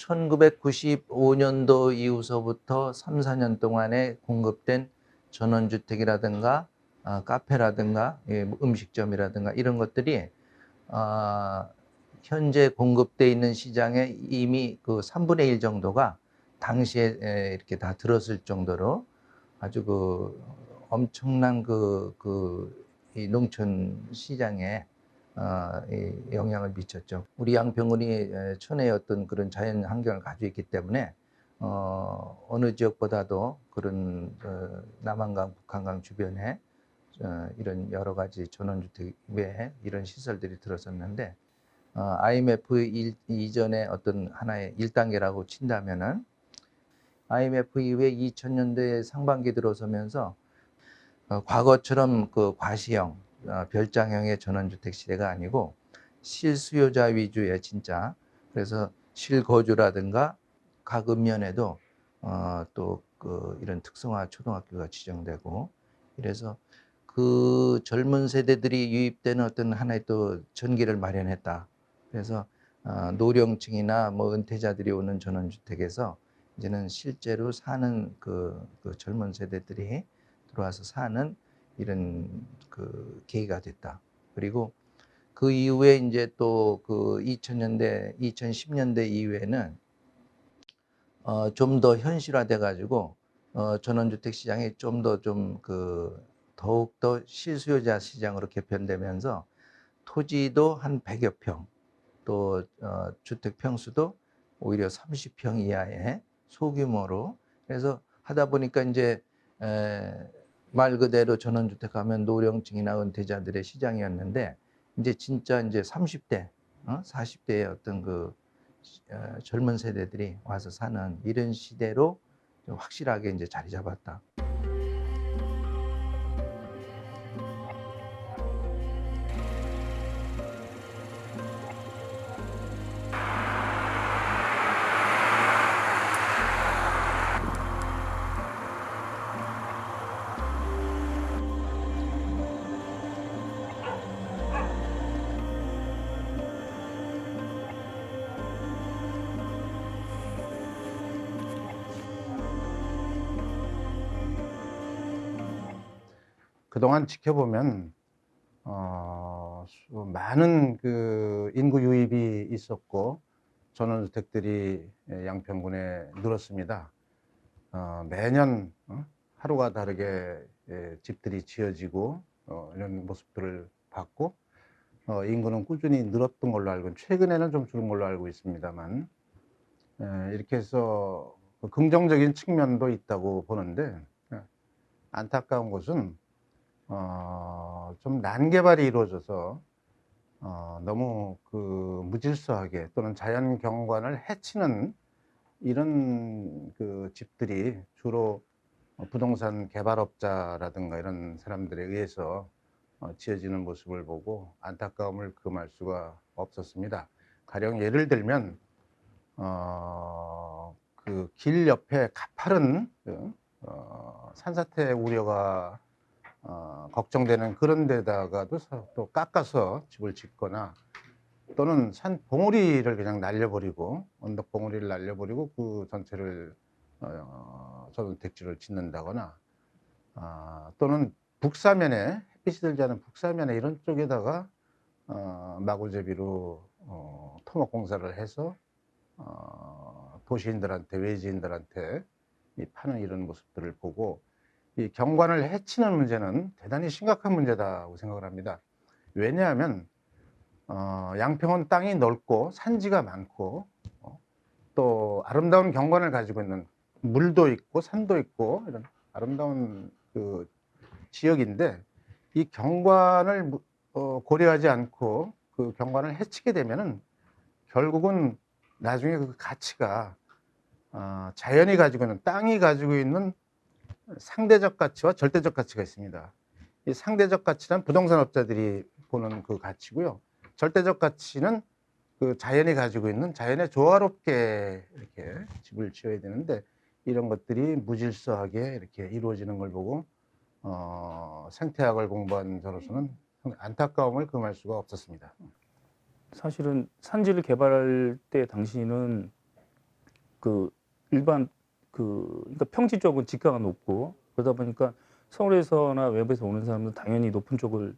(1995년도) 이후서부터 3~4년 동안에 공급된 전원주택이라든가 카페라든가 음식점이라든가 이런 것들이 현재 공급되어 있는 시장에 이미 그 3분의 1 정도가 당시에 이렇게 다 들었을 정도로 아주 그 엄청난 이 농촌 시장에 이 영향을 미쳤죠. 우리 양평군이 천혜의 어떤 그런 자연 환경을 가지고 있기 때문에 어느 지역보다도 그런 남한강, 북한강 주변에 이런 여러 가지 전원주택 외에 이런 시설들이 들어섰는데 IMF 이전의 어떤 하나의 1단계라고 친다면은 IMF 이후에 2000년대 상반기 들어서면서 과거처럼 그 과시형, 별장형의 전원주택 시대가 아니고 실수요자 위주의 진짜. 그래서 실거주라든가 각 읍면에도 또 이런 특성화 초등학교가 지정되고 이래서 그 젊은 세대들이 유입되는 어떤 하나의 또 전기를 마련했다. 그래서 노령층이나 뭐 은퇴자들이 오는 전원주택에서 이제는 실제로 사는 그 젊은 세대들이 들어와서 사는 이런 그 계기가 됐다. 그리고 그 이후에 이제 또 그 2000년대, 2010년대 이후에는 좀 더 현실화돼 가지고 전원주택 시장이 좀 더 더욱더 실수요자 시장으로 개편되면서 토지도 한 100여 평, 또 주택 평수도 오히려 30평 이하의 소규모로. 그래서 하다 보니까 이제 말 그대로 전원주택 하면 노령층이나 은퇴자들의 시장이었는데 이제 진짜 이제 30대, 40대의 어떤 젊은 세대들이 와서 사는 이런 시대로 확실하게 이제 자리 잡았다. 그동안 지켜보면 많은 그 인구 유입이 있었고 전원주택들이 양평군에 늘었습니다. 매년 하루가 다르게 집들이 지어지고 이런 모습들을 봤고 인구는 꾸준히 늘었던 걸로 알고, 최근에는 좀 줄은 걸로 알고 있습니다만, 이렇게 해서 긍정적인 측면도 있다고 보는데, 안타까운 것은 좀 난개발이 이루어져서 너무 무질서하게 또는 자연 경관을 해치는 이런 집들이 주로 부동산 개발업자라든가 이런 사람들에 의해서 지어지는 모습을 보고 안타까움을 금할 수가 없었습니다. 가령 예를 들면 그 길 옆에 가파른 산사태 우려가 걱정되는 그런 데다가도 또 깎아서 집을 짓거나, 또는 산 봉우리를 그냥 날려버리고, 언덕 봉우리를 날려버리고 그 전체를 전원택지를 짓는다거나, 또는 북사면에, 햇빛이 들지 않은 북사면에 이런 쪽에다가 마구제비로 토목공사를 해서 도시인들한테, 외지인들한테 파는 이런 모습들을 보고, 이 경관을 해치는 문제는 대단히 심각한 문제다고 생각을 합니다. 왜냐하면 양평은 땅이 넓고 산지가 많고 또 아름다운 경관을 가지고 있는 물도 있고 산도 있고 이런 아름다운 그 지역인데 이 경관을 고려하지 않고 그 경관을 해치게 되면은 결국은 나중에 그 가치가 자연이 가지고 있는 땅이 가지고 있는 상대적 가치와 절대적 가치가 있습니다. 이 상대적 가치란 부동산 업자들이 보는 그 가치고요. 절대적 가치는 그 자연이 가지고 있는 자연에 조화롭게 이렇게 집을 지어야 되는데 이런 것들이 무질서하게 이렇게 이루어지는 걸 보고 생태학을 공부한 저로서는 안타까움을 금할 수가 없었습니다. 사실은 산지를 개발할 때 당시는 그 일반 그러니까 평지 쪽은 지가가 높고 그러다 보니까 서울에서나 외부에서 오는 사람들은 당연히 높은 쪽을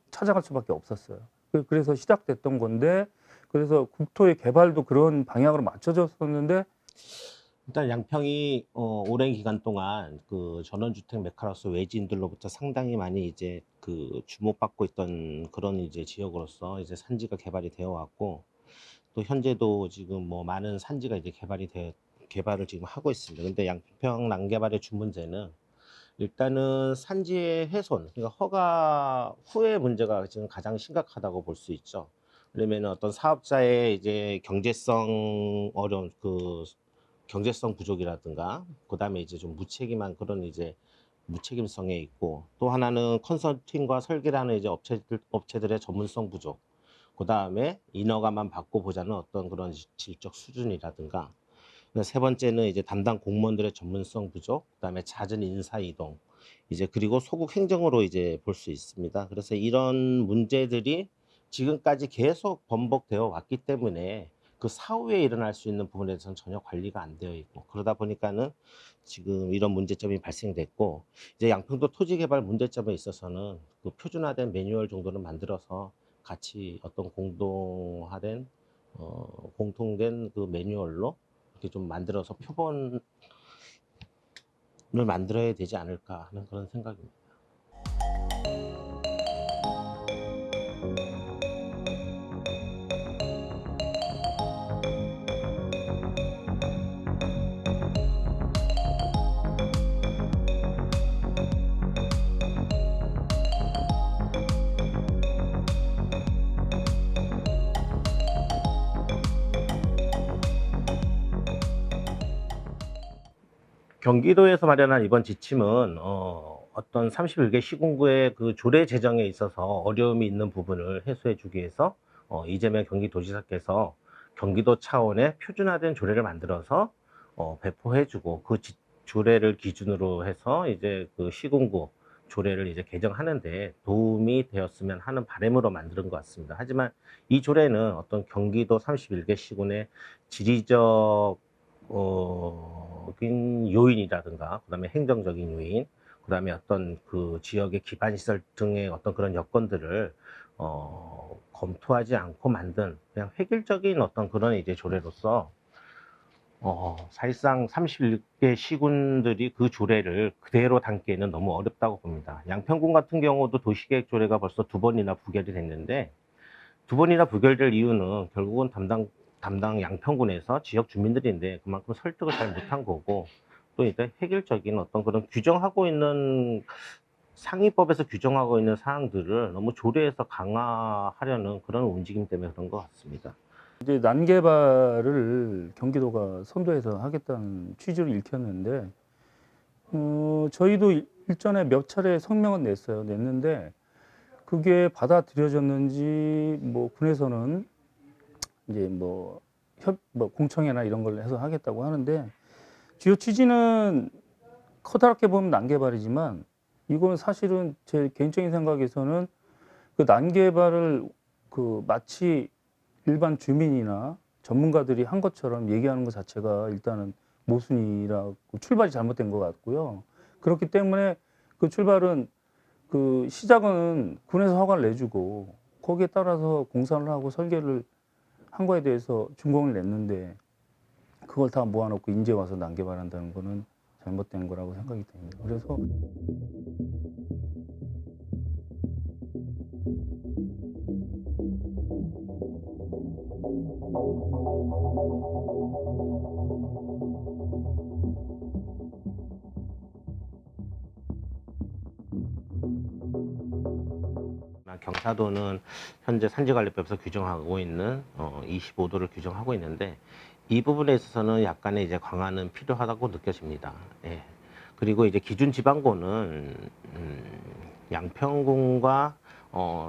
찾아갈 수밖에 없었어요. 그래서 시작됐던 건데 그래서 국토의 개발도 그런 방향으로 맞춰졌었는데 일단 양평이 오랜 기간 동안 그 전원주택 메카로서 외지인들로부터 상당히 많이 이제 그 주목받고 있던 그런 이제 지역으로서 이제 산지가 개발이 되어 왔고 또 현재도 지금 뭐 많은 산지가 이제 개발을 지금 하고 있습니다. 근데 양평 난개발의 주 문제는 일단은 산지의 훼손, 그러니까 허가 후의 문제가 지금 가장 심각하다고 볼 수 있죠. 왜냐면 어떤 사업자의 이제 경제성 어려운 경제성 부족이라든가, 그다음에 이제 좀 무책임한 그런 이제 무책임성에 있고, 또 하나는 컨설팅과 설계라는 이제 업체들의 전문성 부족, 그다음에 인허가만 받고 보자는 어떤 그런 질적 수준이라든가, 세 번째는 이제 담당 공무원들의 전문성 부족, 그다음에 잦은 인사 이동, 이제 그리고 소국 행정으로 이제 볼 수 있습니다. 그래서 이런 문제들이 지금까지 계속 번복되어 왔기 때문에 그 사후에 일어날 수 있는 부분에 대해서는 전혀 관리가 안 되어 있고 그러다 보니까는 지금 이런 문제점이 발생됐고 이제 양평도 토지 개발 문제점에 있어서는 그 표준화된 매뉴얼 정도는 만들어서 같이 어떤 공통된 그 매뉴얼로 이렇게 좀 만들어서 표본을 만들어야 되지 않을까 하는 그런 생각입니다. 경기도에서 마련한 이번 지침은 어떤 31개 시군구의 그 조례 제정에 있어서 어려움이 있는 부분을 해소해 주기 위해서 이재명 경기도지사께서 경기도 차원의 표준화된 조례를 만들어서 배포해 주고 그 조례를 기준으로 해서 이제 그 시군구 조례를 이제 개정하는데 도움이 되었으면 하는 바람으로 만드는 것 같습니다. 하지만 이 조례는 어떤 경기도 31개 시군의 지리적 요인이라든가, 그 다음에 행정적인 요인, 그 다음에 어떤 그 지역의 기반시설 등의 어떤 그런 여건들을, 검토하지 않고 만든 그냥 획일적인 어떤 그런 이제 조례로서, 사실상 31개 시군들이 그 조례를 그대로 담기에는 너무 어렵다고 봅니다. 양평군 같은 경우도 도시계획 조례가 벌써 2번이나 부결이 됐는데, 2번이나 부결될 이유는 결국은 담당 양평군에서 지역 주민들인데 그만큼 설득을 잘 못한 거고 또 이제 획일적인 어떤 그런 상위법에서 규정하고 있는 사항들을 너무 조례에서 강화하려는 그런 움직임 때문에 그런 것 같습니다. 이제 난개발을 경기도가 선도해서 하겠다는 취지를 읽혔는데 저희도 일전에 몇 차례 성명은 냈는데 그게 받아들여졌는지 뭐 군에서는 이제 뭐 공청회나 이런 걸 해서 하겠다고 하는데 주요 취지는 커다랗게 보면 난개발이지만 이건 사실은 제 개인적인 생각에서는 그 난개발을 그 마치 일반 주민이나 전문가들이 한 것처럼 얘기하는 것 자체가 일단은 모순이라고 출발이 잘못된 것 같고요. 그렇기 때문에 그 출발은 그 시작은 군에서 허가를 내주고 거기에 따라서 공사를 하고 설계를 한 거에 대해서 준공을 냈는데 그걸 다 모아놓고 이제 와서 난개발한다는 거는 잘못된 거라고 생각이 됩니다. 그래서 경사도는 현재 산지관리법에서 규정하고 있는 25도를 규정하고 있는데 이 부분에 있어서는 약간의 이제 강화는 필요하다고 느껴집니다. 예. 그리고 이제 기준 지방고는 양평군과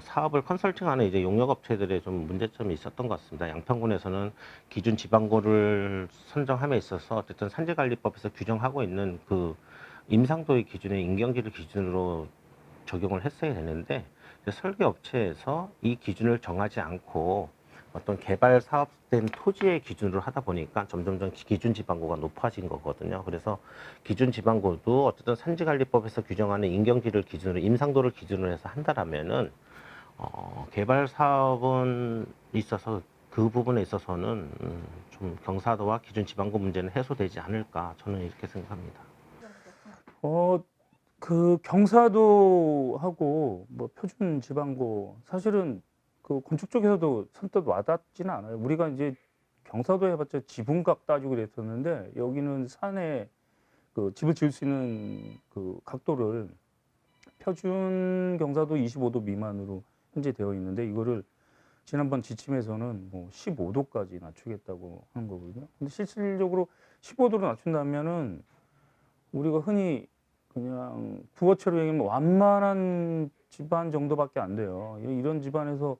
사업을 컨설팅하는 이제 용역업체들의 좀 문제점이 있었던 것 같습니다. 양평군에서는 기준 지방고를 선정함에 있어서 어쨌든 산지관리법에서 규정하고 있는 그 임상도의 기준에 인경지를 기준으로 적용을 했어야 되는데 설계 업체에서 이 기준을 정하지 않고 어떤 개발 사업된 토지의 기준으로 하다 보니까 점점점 기준 지방고가 높아진 거거든요. 그래서 기준 지방고도 어쨌든 산지관리법에서 규정하는 인경지를 기준으로 임상도를 기준으로 해서 한다라면은 개발 사업은 있어서 그 부분에 있어서는 좀 경사도와 기준 지방고 문제는 해소되지 않을까 저는 이렇게 생각합니다. 그 경사도하고 뭐 표준 지방고 사실은 그 건축 쪽에서도 선뜻 와닿지는 않아요. 우리가 이제 경사도 해봤자 지붕각 따지고 그랬었는데 여기는 산에 그 집을 지을 수 있는 그 각도를 표준 경사도 25도 미만으로 현재 되어 있는데 이거를 지난번 지침에서는 뭐 15도까지 낮추겠다고 하는 거거든요. 근데 실질적으로 15도로 낮춘다면은 우리가 흔히 그냥 부어체로 얘기하면 완만한 집안 정도밖에 안 돼요. 이런 집안에서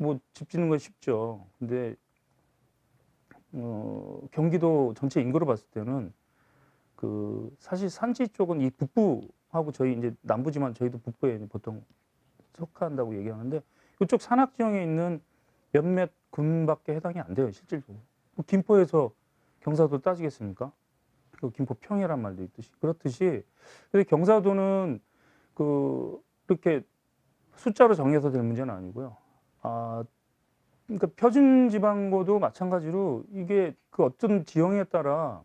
뭐 집 짓는 건 쉽죠. 근데 경기도 전체 인구로 봤을 때는 그 사실 산지 쪽은 이 북부하고 저희 이제 남부지만 저희도 북부에 보통 속한다고 얘기하는데 이쪽 산악 지형에 있는 몇몇 군밖에 해당이 안 돼요, 실질적으로. 뭐 김포에서 경사도 따지겠습니까? 그 김포 평해란 말도 있듯이 그렇듯이 근데 경사도는 그 이렇게 숫자로 정해서 될 문제는 아니고요. 그러니까 표준 지방고도 마찬가지로 이게 그 어떤 지형에 따라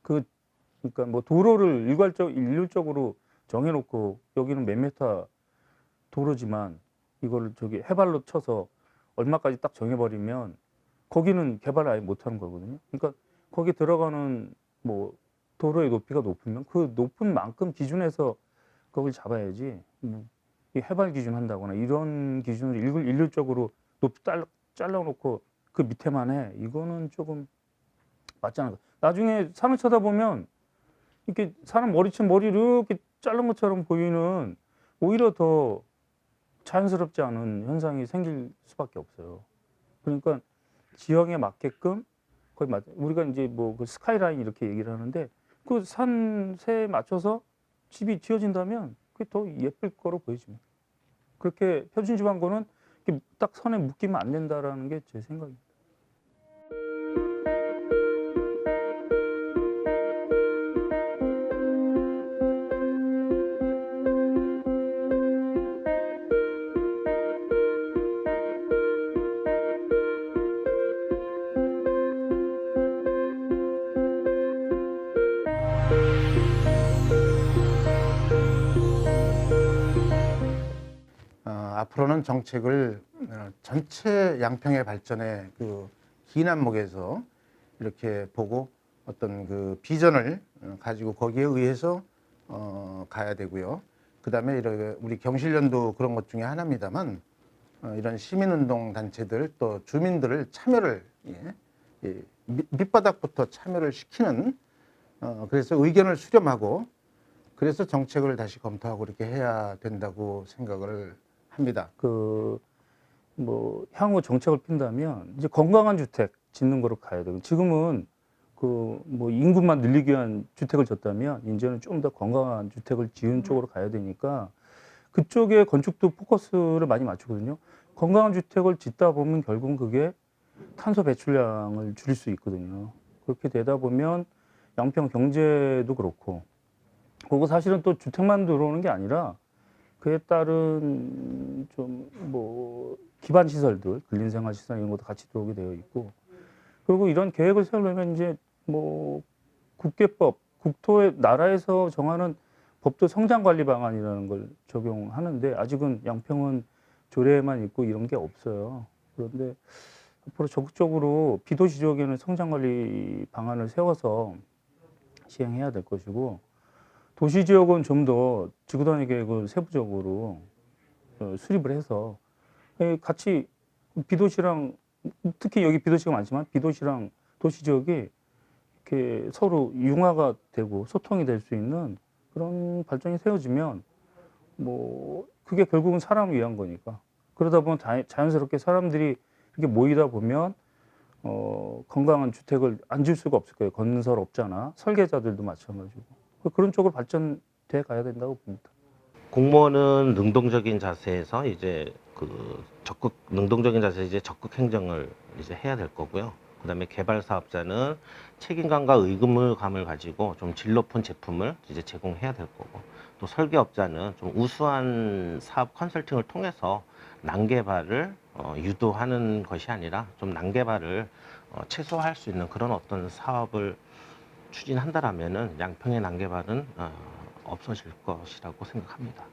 그러니까 뭐 도로를 일률적으로 정해놓고 여기는 몇 메타 도로지만 이걸 저기 해발로 쳐서 얼마까지 딱 정해버리면 거기는 개발 아예 못하는 거거든요. 그러니까 거기 들어가는 뭐 도로의 높이가 높으면 그 높은 만큼 기준에서 거길 잡아야지 이 해발 기준 한다거나 이런 기준을 일률적으로 높이 잘라놓고 그 밑에만 해 이거는 조금 맞지 않을까. 나중에 산을 쳐다보면 이렇게 사람 머리채 이렇게 자른 것처럼 보이는 오히려 더 자연스럽지 않은 현상이 생길 수밖에 없어요. 그러니까 지형에 맞게끔 거의 우리가 이제 뭐 그 스카이라인 이렇게 얘기를 하는데 그 산세에 맞춰서 집이 지어진다면 그게 더 예쁠 거로 보여집니다. 그렇게 표준지방고는 딱 선에 묶이면 안 된다라는 게 제 생각입니다. 앞으로는 정책을 전체 양평의 발전의 그 긴 안목에서 이렇게 보고 어떤 그 비전을 가지고 거기에 의해서 가야 되고요. 그다음에 이렇게 우리 경실련도 그런 것 중에 하나입니다만 이런 시민운동 단체들 또 주민들을 참여를 밑바닥부터 참여를 시키는 그래서 의견을 수렴하고 그래서 정책을 다시 검토하고 이렇게 해야 된다고 생각을 합니다. 뭐 향후 정책을 핀다면 이제 건강한 주택 짓는 거로 가야 되고 지금은 그 뭐 인구만 늘리기 위한 주택을 졌다면 이제는 좀 더 건강한 주택을 지은 쪽으로 가야 되니까 그쪽에 건축도 포커스를 많이 맞추거든요. 건강한 주택을 짓다 보면 결국은 그게 탄소 배출량을 줄일 수 있거든요. 그렇게 되다 보면 양평 경제도 그렇고 그리고 사실은 또 주택만 들어오는 게 아니라 그에 따른 좀 뭐 기반 시설들, 근린생활 시설 이런 것도 같이 들어오게 되어 있고 그리고 이런 계획을 세우려면 이제 뭐 국계법, 국토의 나라에서 정하는 법도 성장관리 방안이라는 걸 적용하는데 아직은 양평은 조례에만 있고 이런 게 없어요. 그런데 앞으로 적극적으로 비도시 지역에는 성장관리 방안을 세워서 시행해야 될 것이고 도시 지역은 좀 더 지구단위 계획을 세부적으로 수립을 해서 같이 비도시랑 특히 여기 비도시가 많지만 비도시랑 도시 지역이 이렇게 서로 융화가 되고 소통이 될 수 있는 그런 발전이 세워지면 뭐 그게 결국은 사람을 위한 거니까 그러다 보면 자연스럽게 사람들이 이렇게 모이다 보면 건강한 주택을 안 질 수가 없을 거예요. 건설업자나 설계자들도 마찬가지고 그런 쪽으로 발전돼 가야 된다고 봅니다. 공무원은 능동적인 자세에서 이제 능동적인 자세 이제 적극 행정을 이제 해야 될 거고요. 그다음에 개발 사업자는 책임감과 의무감을 가지고 좀 질 높은 제품을 이제 제공해야 될 거고, 또 설계업자는 좀 우수한 사업 컨설팅을 통해서 난개발을 유도하는 것이 아니라 좀 난개발을 최소화할 수 있는 그런 어떤 사업을 추진한다라면은 양평의 난개발은 없어질 것이라고 생각합니다.